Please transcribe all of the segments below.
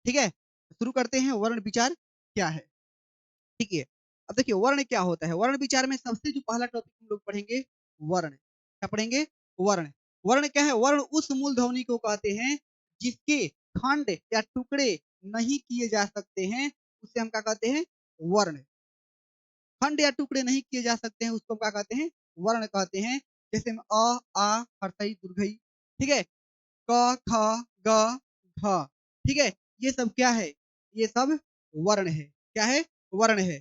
ठीक है? शुरू करते हैं वर्ण विचार क्या है? ठीक है। अब देखिए वर्ण क्या होता है? वर्ण विचार में सबसे जो पहला टॉपिक हम लोग पढ़ेंगे वर्ण। क्या पढ़ेंगे? वर्ण। वर्ण क्या है? वर्ण उस मूल ध्वनि को कहते हैं जिसके खंड या टुकड़े नहीं किए जा सकते हैं, उसे हम क्या कहते हैं? वर्ण। खंड या टुकड़े नहीं किए जा सकते हैं, उसको हम क्या कहते हैं? वर्ण कहते हैं। जैसे में अ, आ, हर्षई, दीर्घई, ठीक है? क, ख, ग, घ, ठीक है? ये सब क्या है? ये सब वर्ण है। क्या है? वर्ण है।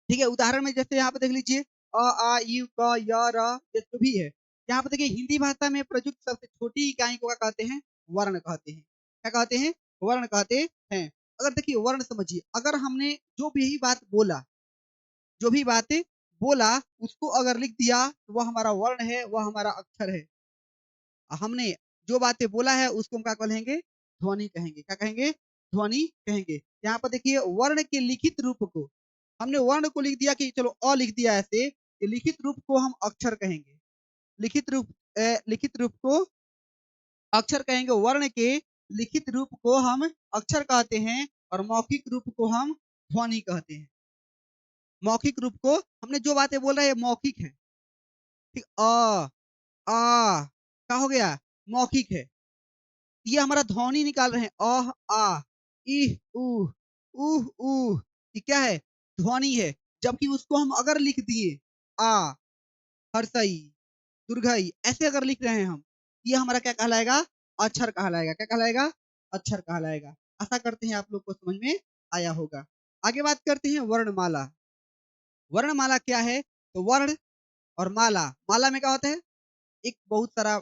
ठीक है? उदाहरण में जैसे यहाँ पे देख लीजिए अ, आ, इ, क, य, र, ये जो भी है। यहाँ पे देखिए हिंदी भाषा में प्रयुक्त सबसे छोटी इकाई को क्या कहते हैं? वर्ण कहते हैं। क्या कहते हैं? वर्ण कहते हैं। अगर देखिए वर्ण समझिए, अगर हमने जो भी बात बोला, जो भी बातें बोला, उसको अगर लिख दिया, तो वह हमारा वर्ण है, वह हमारा अक्षर है। हमने जो बातें बोला है उसको हम क्या कहेंगे? ध्वनि कहेंगे। क्या कहेंगे? ध्वनि कहेंगे। यहाँ पर देखिए वर्ण के लिखित रूप को, हमने वर्ण को लिख दिया कि चलो अ लिख दिया ऐसे, ये लिखित रूप को हम अक्षर कहेंगे। लिखित रूप लिखित रूप को अक्षर कहेंगे। वर्ण के लिखित रूप को हम अक्षर कहते हैं और मौखिक रूप को हम ध्वनि कहते हैं। मौखिक रूप को हमने जो बातें बोल रहे हैं ये मौखिक है। ठीक आ क्या हो गया? मौखिक है। ये हमारा ध्वनि निकाल रहे हैं आ, इह, उह, ये क्या है? ध्वनि है। जबकि उसको हम अगर लिख दिए आ, हर्षई, दुर्घई, ऐसे अगर लिख रहे हैं हम, ये हमारा क्या कहलाएगा? अक्षर कहलाएगा। क्या कहलाएगा? अक्षर कहलाएगा। आशा करते हैं आप लोग को समझ में आया होगा। आगे बात करते हैं वर्णमाला। वर्णमाला क्या है? तो वर्ण और माला, माला में क्या होता है? एक बहुत सारा,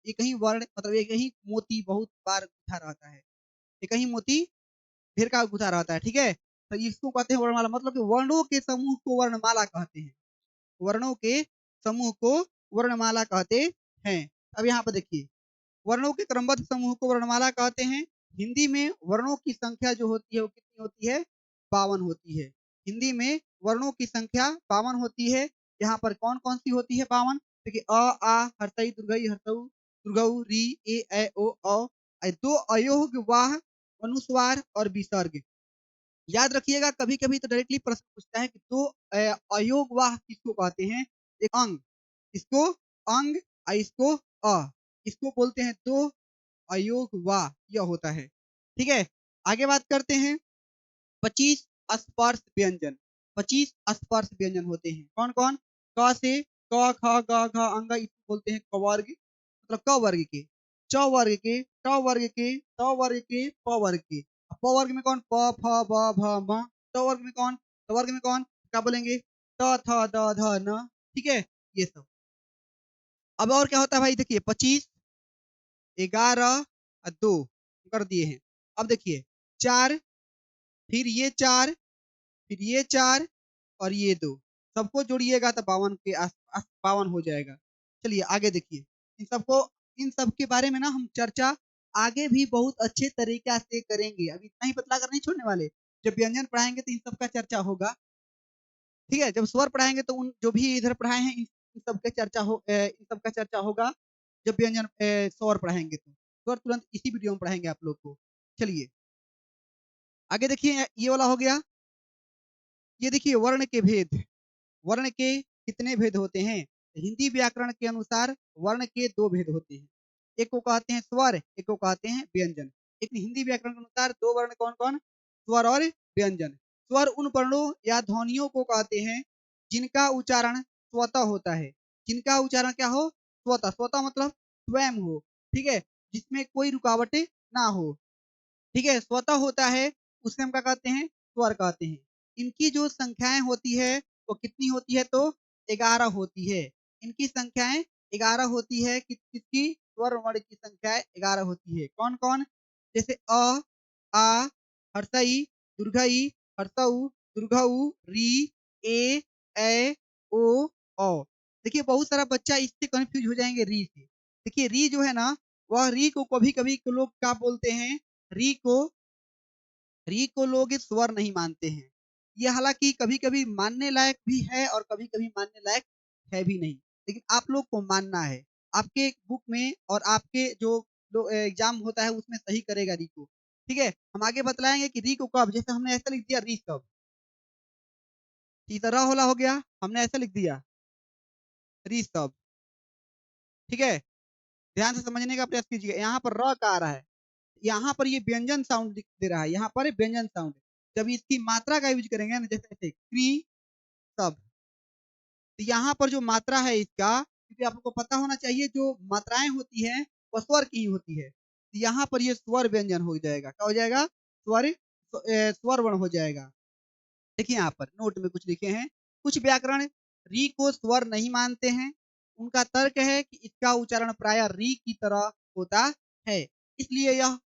एक ही वर्ण मतलब एक ही मोती बहुत बार गुथा रहता है। एक ही मोती ढेर का गुथा रहता है। ठीक है? तो इसको कहते हैं वर्णमाला, मतलब कि वर्णों के समूह को वर्णमाला कहते हैं। वर्णों के समूह को वर्णमाला कहते हैं। अब यहाँ पर देखिए वर्णों के क्रमबद्ध समूह को वर्णमाला कहते हैं। हिंदी में वर्णों की संख्या जो होती है वो कितनी होती है? 52 होती है। हिंदी में वर्णों की संख्या 52 होती है। यहाँ पर कौन कौन सी होती है 52? देखिए अ, आ, हर्षई, दुर्घई, हर्षऊ, दुर्घऊ, री, ए, ओ, दो अयोग, वाह, अनुस्वार और विसर्ग। याद रखिएगा कभी कभी तो डायरेक्टली प्रश्न पूछता है कि दो अयोग वाह किसको कहते हैं? एक अंग, इसको अंग, इसको अ, इसको बोलते हैं दो अयोग वाह, यह होता है। ठीक है? आगे बात करते हैं 25 स्पर्श व्यंजन। 25 स्पर्श व्यंजन होते हैं। कौन कौन? क से क, ख, ग, घ, अंग, इसको बोलते हैं कवर्ग, मतलब क वर्ग के, च वर्ग के, ट वर्ग के, त वर्ग के, प वर्ग के। प वर्ग में कौन? प, फ, ब, भ, म। ट वर्ग में कौन? ट वर्ग में कौन? क्या बोलेंगे? त, थ, द, ध, न। ठीक है? ये सब। अब और क्या होता है भाई? देखिए 25, 11 और 2 कर दिए हैं। अब देखिए 4, फिर ये 4, फिर ये 4 और ये 2, सबको जोड़िएगा तो 52 के आस-पास 52 हो जाएगा। चलिए आगे देखिए। इन सबको, इन सब के बारे में ना हम चर्चा आगे भी बहुत अच्छे तरीक़ा से करेंगे। अभी इतना ही बतला कर नहीं छोड़ने वाले। जब व्यंजन पढ़ाएँगे तो इन सब का चर्चा होगा। ठीक है? जब स्वर पढ़ाएँगे तो उन जो भी इधर पढ़ाए हैं इन सब के चर्चा इन सब का चर्चा होगा। जब व्यंजन स्वर पढ़ाएँगे तो। स्वर तुरंत इसी वीडियो में पढ़ाएँगे आप लोग को। चलिए आगे देखिए ये वाला हो गया। ये देखिए वर्ण के भेद। वर्ण के कितने भेद होते हैं? हिंदी व्याकरण के अनुसार वर्ण के 2 भेद होते हैं। एक को कहते हैं स्वर, एक को कहते हैं व्यंजन। एक हिंदी व्याकरण के अनुसार 2 वर्ण कौन-कौन? स्वर और व्यंजन। स्वर उन वर्णों या ध्वनियों को कहते हैं जिनका उच्चारण स्वतः होता है। जिनका उच्चारण क्या हो? स्वतः। स्वतः मतलब स्वयं हो। ठीक है? जिसमें कोई रुकावटें ना हो। ठीक है? स्वतः होता है, उसे हम क्या कहते हैं? स्वर कहते हैं। इनकी जो संख्याएँ होती है, वो कितनी होती है? तो 11 होती है। इनकी संख्याएँ 11 होती है। किसकी? स्वर वर्ण की संख्याएँ 11 होती है। कौन-कौन? जैसे आ, हर्षई, दुर्घई, हर्षऊ, दुर्घऊ, री, ए, ओ। देखिए बहुत सारा बच्चा इससे कन्फ्यूज़ हो जाएँगे री से। देखिए री जो है ना, वह री को कभी-कभी लोग क्या बोलते हैं? री को री को लोग स्वर नहीं मानते हैं। ये हालाँकि कभी-कभी मानने लायक भी है और कभी-कभी मानने लायक है भी नहीं। लेकिन आप लोग को मानना है। आपके बुक में और आपके जो एग्ज़ाम होता है उसमें सही करेगा री को। ठीक है, हम आगे बतलाएंगे कि री को कब, जैसे हमने ऐसा लिख दिया री कब, तीसरा होला हो गया, हमने ऐसा लिख दिया री सब। ठीक है, ध्यान से समझने का प्रयास कीजिए। यहाँ पर र का आ रहा है, यहाँ पर ये व्यंजन साउंड दे रहा है, यहाँ पर व्यंजन साउंड। जब इसकी मात्रा का यूज करेंगे ना, जैसे ऐसे क्री सब, तो यहाँ पर जो मात्रा है इसका, क्योंकि आपको पता होना चाहिए जो मात्राएं होती हैं वो स्वर की ही होती है, तो यहाँ पर ये स्वर व्यंजन हो जाएगा। क्या हो जाएगा? स्वर वर्ण हो जाएगा। देखिए यहाँ पर नोट में कुछ लिखे हैं, कुछ व्याकरण री को स्वर नहीं मानते हैं। उनका तर्क है कि इसका उच्चारण प्राय री की तरह होता है, इसलिए यह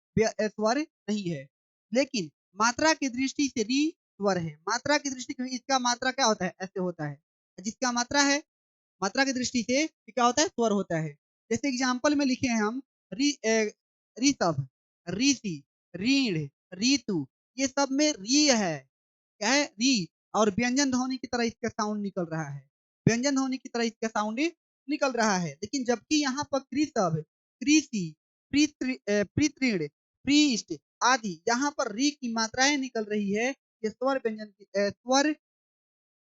स्वर नहीं है। लेकिन मात्रा की दृष्टि से री स्वर है। मात्रा की दृष्टि से इसका मात्रा क्या होता है? ऐसे होता है। जिसका मात्रा है, मात्रा की दृष्टि से क्या होता है? स्वर होता है। जैसे एग्जाम्पल में लिखे हैं हम ऋषभ, ऋषि, रीढ़, ऋतु, ये सब में री है। क्या है? री। और व्यंजन ध्वनि की तरह इसका साउंड निकल रहा है, व्यंजन ध्वनि की तरह इसका साउंड निकल रहा है। लेकिन जबकि यहाँ पर कृषभ, कृषि, पृतृण, पृष्ठ आदि यहाँ पर री की मात्राएं निकल रही है, ये स्वर व्यंजन की स्वर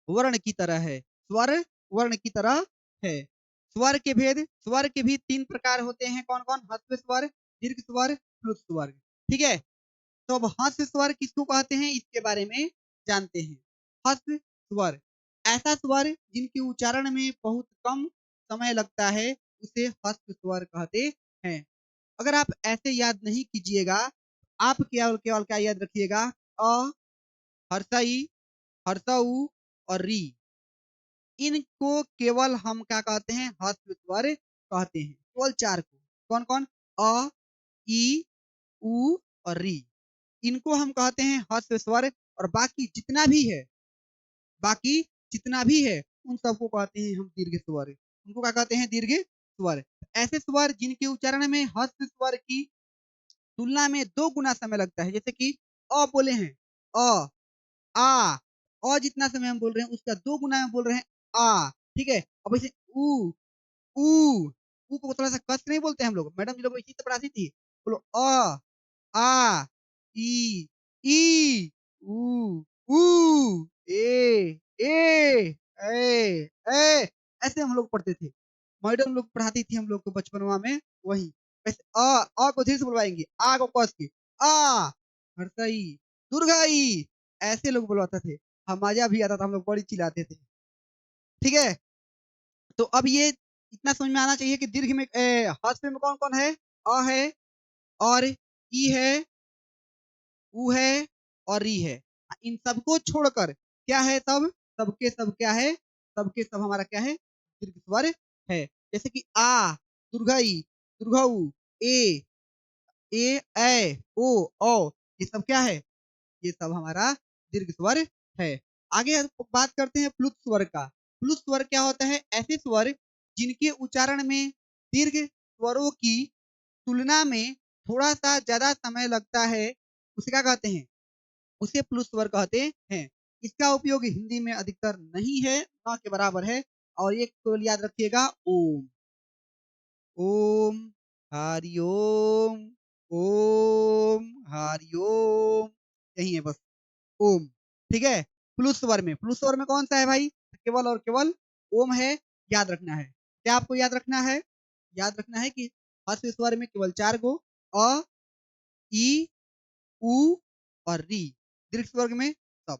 वर्ण की तरह है, स्वर वर्ण की तरह है। स्वर के भेद, स्वर के भी 3 प्रकार होते हैं। कौन कौन? ह्रस्व स्वर, दीर्घ स्वर, प्लुत स्वर। ठीक है, तो अब ह्रस्व स्वर किसको कहते हैं इसके बारे में जानते हैं। ह्रस्व स्वर ऐसा स्वर जिनके उच्चारण में बहुत कम समय लगता है, उसे ह्रस्व स्वर कहते हैं। अगर आप ऐसे याद नहीं कीजिएगा, आप केवल केवल क्या याद रखिएगा? अ, हर्षई, हर्षऊ और री, इनको केवल हम क्या कहते हैं? ह्रस्व स्वर कहते हैं। केवल 4 को। कौन कौन? अ, ई, उ और री, इनको हम कहते हैं ह्रस्व स्वर। और बाकी जितना भी है, बाकी जितना भी है, उन सबको कहते हैं हम दीर्घ स्वर। उनको क्या कहते हैं? दीर्घ स्वर। ऐसे स्वर जिनके उच्चारण में ह्रस्व स्वर की तुलना में 2 गुना समय लगता है, जैसे कि अ बोले हैं, अ, आ, जितना समय हम बोल रहे हैं उसका 2 गुना में बोल रहे हैं आ। ठीक है, अब ऐसे ऊ, ऊ, ऊ को थोड़ा सा कस नहीं बोलते हम लोग, मैडम जी लोग इसी से पढ़ाती थी। बोलो अ, आ, ई, ऊ, ए, ऐसे हम लोग पढ़ते थे। मैडम लोग पढ़ाती थी हम लोग को बचपनवा में वही। वैसे को धीरे से बुलवाएंगे, आ को कस के, आ, हर्षई, दुर्गाई, ऐसे लोग बुलवाते थे। हम मजा भी आता था, हम लोग बड़ी चिल्लाते थे। ठीक है, तो अब ये इतना समझ में आना चाहिए कि दीर्घ में ह्रस्व में कौन कौन है? अ है, और ई है, ऊ है और री है। इन सबको छोड़कर क्या है? सब, सबके सब क्या है? सबके सब हमारा क्या है? दीर्घ स्वर है। जैसे कि आ, दुर्घई, दुर्घऊ, ए, ओ, ये सब क्या है? ये सब हमारा दीर्घ स्वर है। आगे बात करते हैं प्लुत स्वर का। प्लुत स्वर क्या होता है? ऐसे स्वर जिनके उच्चारण में दीर्घ स्वरों की तुलना में थोड़ा सा ज्यादा समय लगता है, उसे क्या कहते हैं? उसे प्लुत स्वर कहते हैं। इसका उपयोग हिंदी में अधिकतर नहीं है, न के बराबर है। और एक केवल याद रखिएगा, ओम, ओम, हरिओम, ओम, हरिओम, यही है बस, ओम। ठीक है, प्लुत स्वर में, प्लुत स्वर में कौन सा है भाई? केवल और केवल ओम है, याद रखना है। क्या आपको याद रखना है? याद रखना है कि ह्रस्व स्वर में केवल 4 गो, अ, ई, उ और री। दीर्घ स्वर में सब।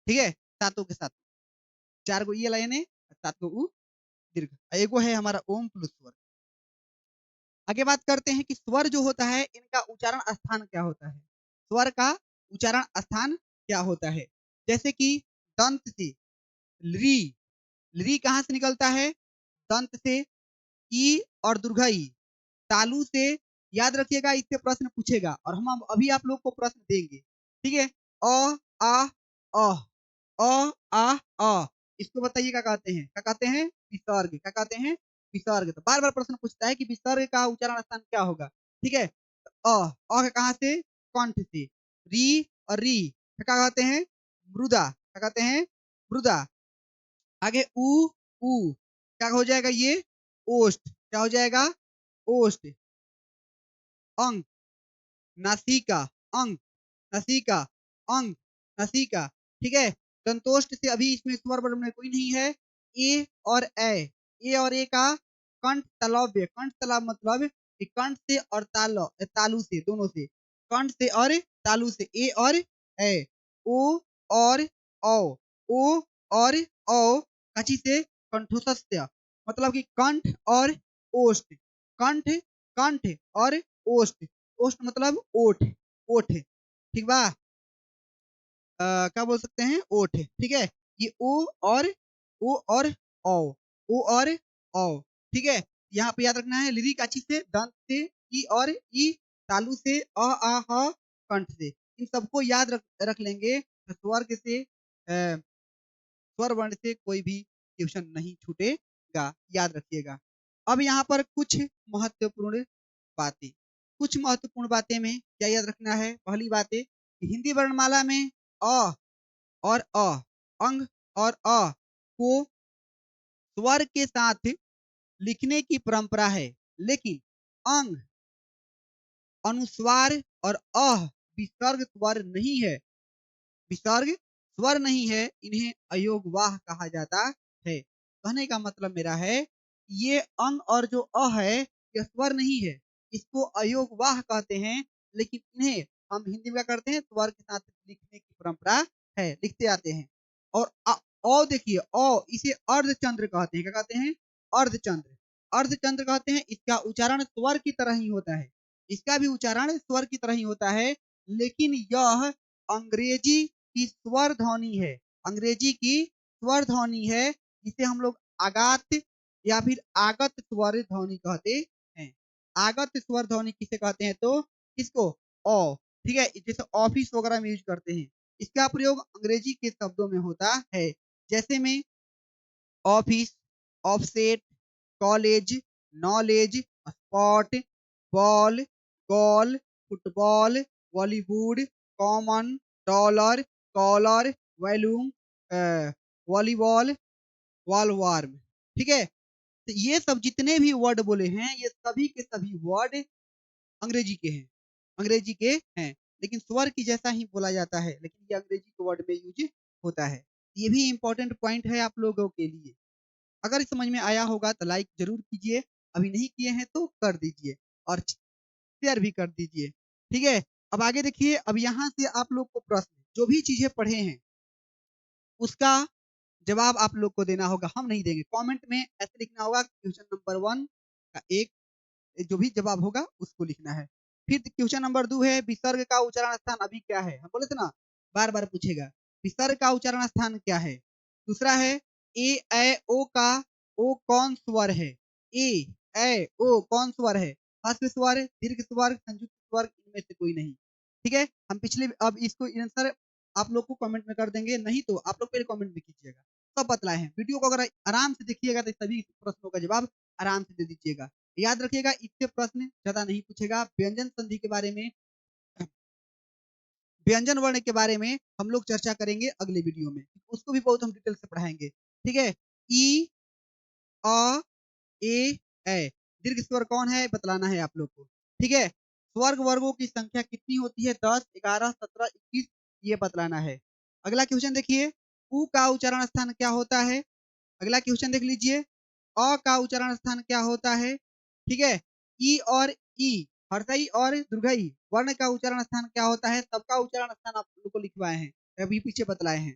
ठीक है, सातों के साथ, 4 गो ई लाइन है, 7 गो उ दीर्घ, एगो है हमारा ओम प्लुत स्वर। आगे बात करते हैं कि स्वर जो होता है, इनका उच्चारण स्थान क्या होता है? स्वर का उच्चारण स्थान क्या होता है? जैसे कि दंत से ली, ली कहाँ से निकलता है? दंत से। ई और दुर्घई, तालु से। याद रखिएगा, इससे प्रश्न पूछेगा और हम अभी आप लोग को प्रश्न देंगे। ठीक है, अ, आ, अ, अ, आ, अ, इसको बताइए क्या कहते हैं? क्या कहते हैं? विसर्ग। क्या कहते हैं? विसर्ग। तो बार बार प्रश्न पूछता है कि विसर्ग का उच्चारण स्थान क्या होगा। ठीक है, का कहाँ से? कंठ से। री और री क्या कहते हैं? मृदा। क्या कहते हैं? मृदा। आगे उ क्या हो जाएगा ये? ओष्ठ। क्या हो जाएगा? ओष्ठ। अंग, नासिका, अंक, नसिका, अंक, नसिका, ठीक है। दंतोष्ठ से अभी इसमें स्वर वर्ण में कोई नहीं है। ए और ए और ए का कंठ तलव्य, कंठ तलाव मतलब कि कंठ से और तालु से, दोनों से, कंठ से और तालु से, ए और ए, ओ और औ, ओ और औ, कची से कंठोसस्य, मतलब कि कंठ और ओष्ठ, कंठ, कंठ और ओष्ठ, ओष्ठ मतलब ओठ, ओठ, ठीक बा। क्या बोल सकते हैं, ओठ, ठीक है। ये ओ और औ, ओ और औ, ठीक है। यहाँ पे याद रखना है लिरी काची से, दंत से, ई और ई, तालु से, आ ह, कंठ से, इन सबको याद रख लेंगे तो स्वर्ग से स्वर वर्ण से कोई भी ट्यूशन नहीं छूटेगा, याद रखिएगा। अब यहाँ पर कुछ महत्वपूर्ण बातें, कुछ महत्वपूर्ण बातें में क्या याद रखना है। पहली बात है कि हिंदी वर्णमाला में अ और अंग और को स्वर के साथ लिखने की परंपरा है, लेकिन अंग, अनुस्वार और विसर्ग स्वर नहीं है, विसर्ग स्वर नहीं है, इन्हें अयोगवाह कहा जाता है। कहने का मतलब मेरा है ये अंग और जो है यह स्वर नहीं है, इसको अयोगवाह कहते हैं, लेकिन इन्हें हम हिंदी में करते हैं स्वर के साथ लिखने की परंपरा है, लिखते आते हैं। और देखिए इसे अर्धचंद्र कहते हैं, क्या कहते हैं, अर्धचंद्र, अर्धचंद्र कहते हैं। इसका उच्चारण स्वर की तरह ही होता है, इसका भी उच्चारण स्वर की तरह ही होता है, लेकिन यह अंग्रेजी की स्वर ध्वनि है, अंग्रेजी की स्वर ध्वनि है, जिसे हम लोग आगात या फिर आगत स्वर ध्वनि कहते हैं। आगत स्वर ध्वनि किसे कहते हैं, तो किसको, ओ, ठीक है, जैसे ऑफिस वगैरह में यूज करते हैं, इसका प्रयोग अंग्रेजी के शब्दों में होता है, जैसे में office, offset, college, knowledge, spot, ball, gall, football, Bollywood, common, dollar, collar, volume, volleyball, वॉलवार्म, ठीक है। तो ये सब जितने भी वर्ड बोले हैं, ये सभी के सभी वर्ड अंग्रेजी के हैं, अंग्रेजी के हैं, लेकिन स्वर की जैसा ही बोला जाता है, लेकिन ये अंग्रेजी के वर्ड में यूज होता है। ये भी इंपॉर्टेंट पॉइंट है आप लोगों के लिए। अगर समझ में आया होगा तो लाइक जरूर कीजिए, अभी नहीं किए हैं तो कर दीजिए, और शेयर भी कर दीजिए, ठीक है। अब आगे देखिए, अब यहाँ से आप लोग को प्रश्न, जो भी चीजें पढ़े हैं उसका जवाब आप लोग को देना होगा, हम नहीं देंगे। कमेंट में ऐसे लिखना होगा, क्वेश्चन नंबर 1 का एक जो भी जवाब होगा उसको लिखना है। फिर क्वेश्चन नंबर 2 है, विसर्ग का उच्चारण स्थान अभी क्या है, हम बोले थे ना, बार बार पूछेगा, विसर्ग का उच्चारण स्थान क्या है। दूसरा है ए ए ओ का ओ कौन स्वर है, ए ए ओ कौन स्वर है, हस्व स्वर, दीर्घ स्वर, संयुक्त स्वर, इनमें से कोई नहीं, ठीक है। हम पिछले, अब इसको आंसर आप लोग को कमेंट में कर देंगे, नहीं तो आप लोग पहले कमेंट में कीजिएगा, सब बतलाए हैं। वीडियो को अगर आराम से देखिएगा तो सभी प्रश्नों का जवाब आराम से दे दीजिएगा। याद रखिएगा, इससे प्रश्न ज्यादा नहीं पूछेगा। व्यंजन संधि के बारे में, व्यंजन वर्ण के बारे में हम लोग चर्चा करेंगे अगले वीडियो में, उसको भी बहुत हम डिटेल से पढ़ाएंगे, ठीक है। ई, अ, ए, दीर्घ स्वर कौन है बतलाना है आप लोग को, ठीक है। स्वर्ग वर्गों की संख्या कितनी होती है, 10, 11, 17, 21, ये बतलाना है। अगला क्वेश्चन देखिए, उ का उच्चारण स्थान क्या होता है। अगला क्वेश्चन देख लीजिए, अ का उच्चारण स्थान क्या होता है, ठीक है। ई और ई, हर्षई और दुर्घई वर्ण का उच्चारण स्थान क्या होता है, सबका उच्चारण स्थान आप लोग को लिखवाए हैं, अभी पीछे बतलाए हैं।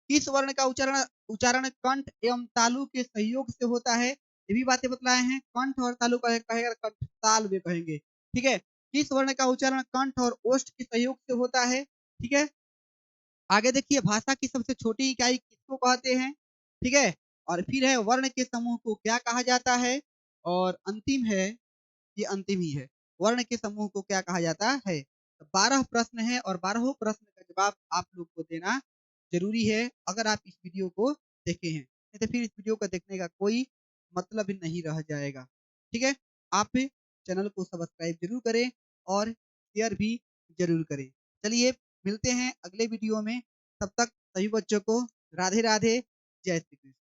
किस वर्ण का उच्चारण उच्चारण कंठ एवं तालु के सहयोग से होता है, ये भी बातें बतलाए हैं। कंठ और तालु कहेगा, कंठ ताल वे कहेंगे, ठीक है। किस वर्ण का उच्चारण कंठ और ओष्ठ के सहयोग से होता है, ठीक है। आगे देखिए, भाषा की सबसे छोटी इकाई किसको कहते हैं, ठीक है। और फिर है वर्ण के समूह को क्या कहा जाता है, और अंतिम है, ये अंतिम ही है, वर्ण के समूह को क्या कहा जाता है। तो 12 प्रश्न है, और 12 प्रश्न का जवाब आप लोग को देना जरूरी है, अगर आप इस वीडियो को देखे हैं, नहीं तो फिर इस वीडियो को देखने का कोई मतलब ही नहीं रह जाएगा, ठीक है। आप चैनल को सब्सक्राइब जरूर करें और शेयर भी जरूर करें। चलिए, मिलते हैं अगले वीडियो में, तब तक सभी बच्चों को राधे राधे, जय श्री कृष्ण।